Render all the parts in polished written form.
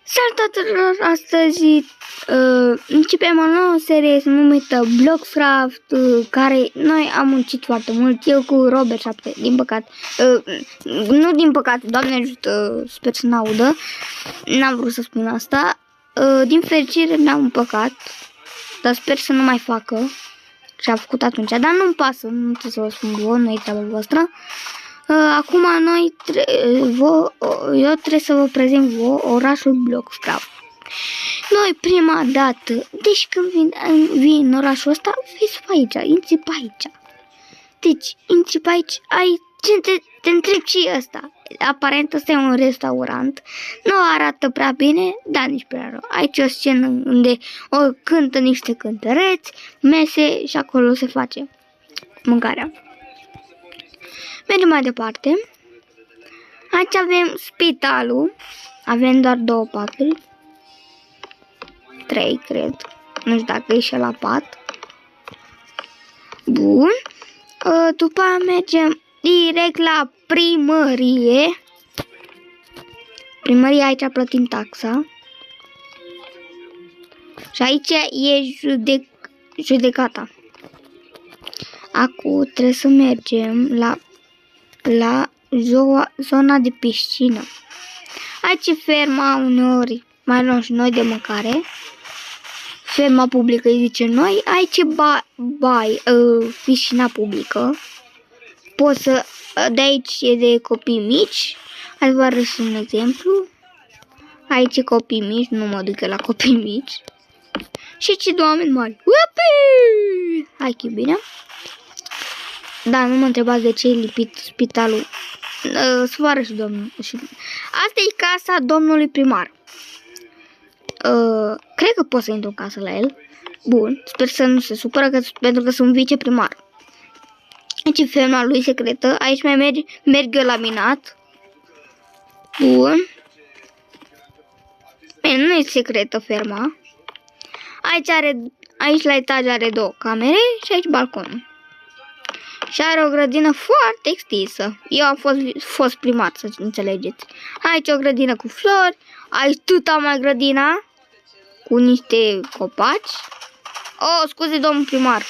Salut tuturor! Astăzi începem o nouă serie numită Bloxcraft, care noi am muncit foarte mult, eu cu Robert 7, din păcate, nu din păcate, Doamne ajută, sper să n-audă, n-am vrut să spun asta, din fericire ne-am împăcat, dar sper să nu mai facă ce a făcut atunci, dar nu-mi pasă, nu trebuie să vă spun vouă, nu e treaba voastră. Acum eu trebuie să vă prezint vouă orașul Bloxcraft. Noi prima dată, deci când vin în orașul ăsta, vezi pe aici, intri pe aici. Deci, intri pe aici, te întrebi ce e ăsta. Aparent ăsta e un restaurant, nu arată prea bine, dar nici prea rău. Aici e o scenă unde cântă niște cântăreți, mese și acolo se face mâncarea. Mergem mai departe. Aici avem spitalul. Avem doar 2 paturi. 3, cred. Nu știu dacă e și la pat. Bun. După aia mergem direct la primărie. Primăria, aici plătim taxa. Și aici e judecata. Acum trebuie să mergem la zona de piscină. Aici e ferma, uneori mai luăm și noi de mâncare. Ferma publică îi zice noi. Aici e piscina publică. De aici e de copii mici. Hai vă arăt un exemplu. Aici e copii mici, nu mă duc la copii mici. Și aici e 2 oameni mari. Upi! Hai că e bine. Da, nu mă întrebați de ce e lipit spitalul. Să vă arăt și domnul. Asta e casa domnului primar. Cred că pot să intru în casă la el. Bun, sper să nu se supără pentru că sunt viceprimar. Aici e ferma lui secretă. Aici mai merg eu la minat. Bun. Bine, nu e secretă ferma. Aici la etaj are 2 camere și aici balconul. Și are o grădină foarte extinsă. Eu am fost primar, să înțelegeți. Aici o grădină cu flori. Aici tuta mai grădina cu niște copaci. Oh, scuze, domnul primar.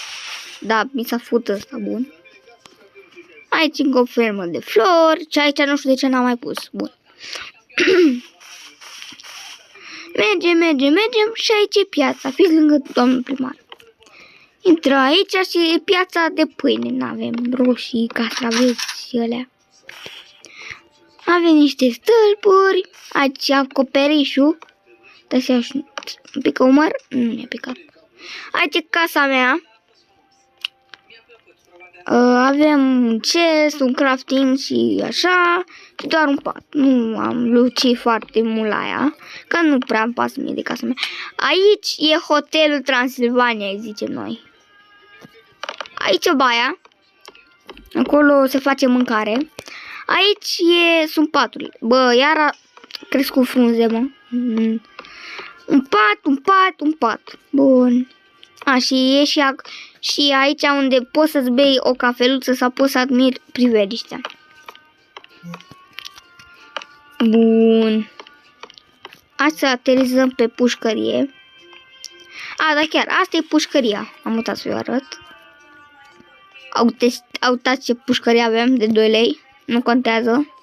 Da, mi s-a făcut ăsta, bun. Aici încă o fermă de flori. Și aici nu știu de ce n-am mai pus. Bun. Mergem și aici e piața. Fiți lângă domnul primar. Intră aici și e piața de pâine. N-avem roșii, castraveți și alea. Avem niște stâlpuri. Aici acoperișul. Trebuie să iau și un pic umăr. Nu mi-a picat. Aici e casa mea. Avem un chest, un crafting și așa. Și doar un pat. Nu am lucit foarte mult la ea. Că nu prea îmi pasă mie de casa mea. Aici e hotelul Transilvania, zicem noi. Aici e baia. Acolo se face mâncare. Aici sunt paturile. Bă, iar a crescut frunze, mă. Un pat. Bun. Și e și aici unde poți să-ți bei o cafeluță sau poți să admiri priveliștea. Bun. Hai să aterizăm pe pușcărie. Da, chiar, asta e pușcăria. Am uitat să-i arăt. Uitați ce pușcărie avem de 2 lei. Nu contează.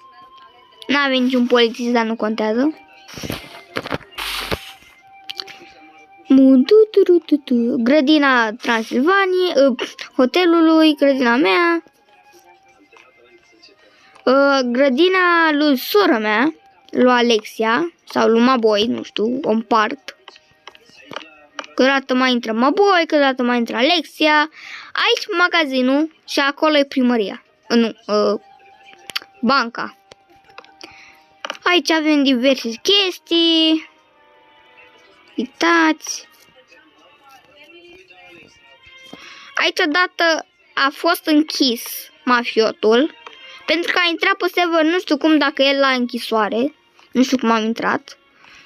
N-avem niciun polițist, dar nu contează. Grădina Transilvaniei, hotelului, grădina mea. Grădina lui sora mea, lui Alexia, sau lui Maboi, nu știu, o împart. Câteodată mai intră Maboi, câteodată mai intră Alexia. Aici magazinul și acolo e primăria. Nu, banca. Aici avem diverse chestii. Uitați. Aici odată a fost închis mafiotul. Pentru că a intrat pe server, nu știu cum, dacă el la închisoare. Nu știu cum am intrat.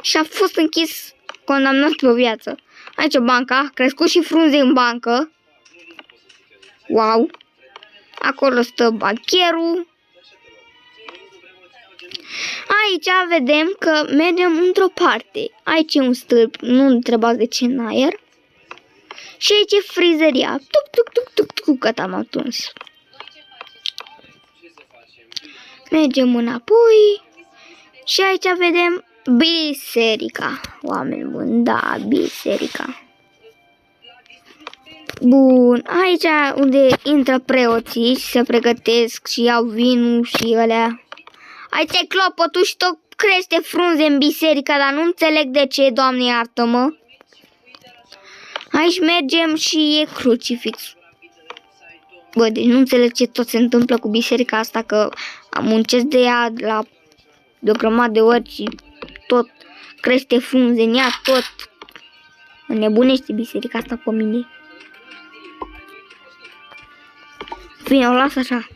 Și a fost închis, condamnat pe o viață. Aici banca, a crescut și frunze în bancă. Wow. Acolo stă bancherul. Aici vedem că mergem într-o parte. Aici e un stâlp, nu întrebați de ce în aer. Și aici e frizeria. Tuc, tuc, tuc, tuc, tuc, gata, am atuns. Mergem înapoi. Și aici vedem biserica. Oameni buni, da, biserica. Bun, aici unde intră preoții și se pregătesc și iau vinul și alea. Aici e clopotul și tot crește frunze în biserica, dar nu înțeleg de ce, Doamne iartă-mă. Aici mergem și e crucifix. Bă, deci nu înțeleg ce tot se întâmplă cu biserica asta, că am muncesc de ea de o grămadă de ori și tot crește frunze în ea, tot înnebunește biserica asta pe mine. Bine, o las așa.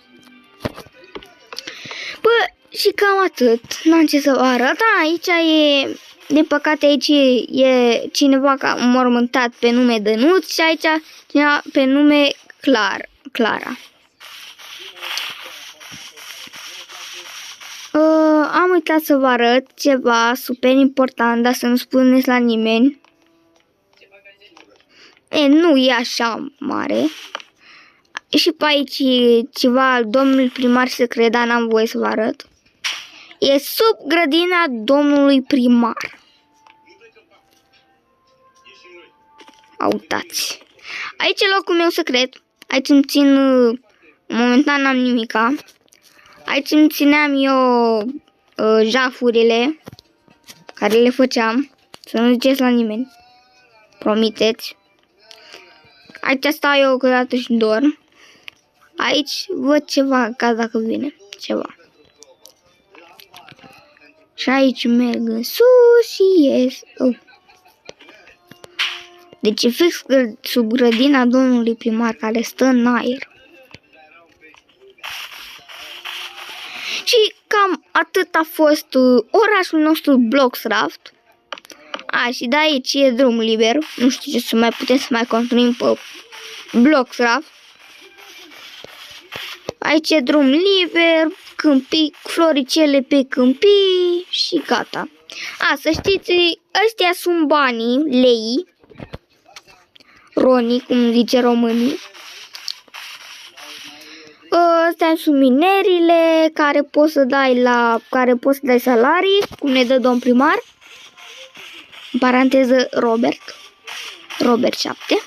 Bă, și cam atât. N-am ce să vă arăt. Aici e, din păcate, aici e cineva mormântat pe nume Dănuț și aici cineva pe nume Clara. Am uitat să vă arăt ceva super important, dar să nu spuneți la nimeni. Nu e așa mare. Și pe aici e ceva al domnului primar secret, dar n-am voie să vă arăt. E sub grădina domnului primar. Uitați. Aici e locul meu secret. Aici îmi țin, momentan n-am nimica. Aici îmi țineam eu jafurile care le făceam. Să nu ziceți la nimeni. Promiteți. Aici stau eu câteodată și dorm. Aici văd ceva, ca dacă vine ceva. Și aici merg în sus și ies. Deci e fix sub grădina domnului primar care stă în aer. Și cam atât a fost orașul nostru Bloxcraft. Și de aici e drum liber. Nu știu ce să mai putem să mai construim pe Bloxcraft. Aici e drum liber, câmpii, floricele pe câmpii și gata. Să știți, ăstea sunt banii, lei, ronii, cum zice românii. Astea sunt minerile care poți să dai salarii, cum ne dă domn primar. În paranteză Robert 7.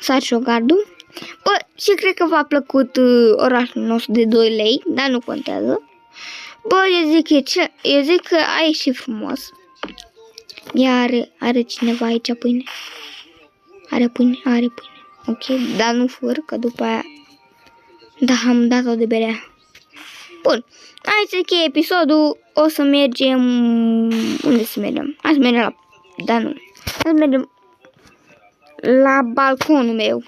Sar și o gardul. Bă, și cred că v-a plăcut orașul nostru de 2 lei, dar nu contează. Bă, eu zic că a ieșit frumos. Are cineva aici pâine? Are pâine? Are pâine. Ok, dar nu fur, că după aia... Da, am dat-o de berea. Bun, hai să încheie episodul. O să mergem... Unde să mergem? Hai să mergem la... Da, nu. Hai să mergem la balconul meu.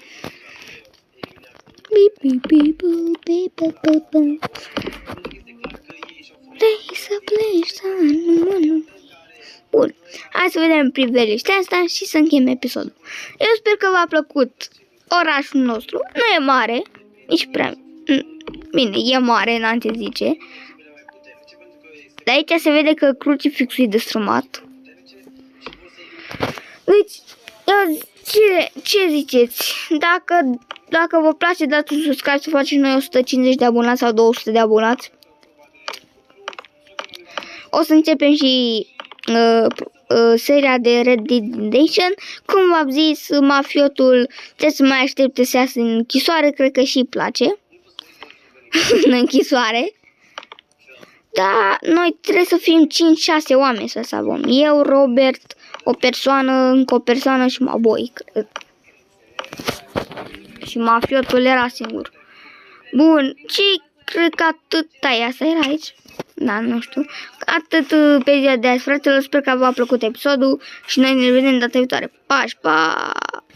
Vrei să pleci, dar nu. Bun, hai să vedem priveliștea asta și să încheiem episodul. Eu sper că v-a plăcut orașul nostru. Nu e mare, nici prea... Bine, e mare, n-am ce zice. De aici se vede că crucifixul e destrămat. Deci, ce ziceți? Dacă vă place, dați un subscribe să facem noi 150 de abonați sau 200 de abonați. O să începem și seria de Red Dead Redemption. Cum v-am zis, mafiotul trebuie să mai aștepte să iasă în închisoare, cred că și-i place. În închisoare. Dar noi trebuie să fim 5-6 oameni să salvăm. Eu, Robert, o persoană, încă o persoană și Maboi, cred. Și mafiotul era singur. Bun, și cred că atât. Asta era aici. Da, nu știu. Atât pe ziua de azi, fraților. Sper că v-a plăcut episodul și noi ne vedem data viitoare. Pa!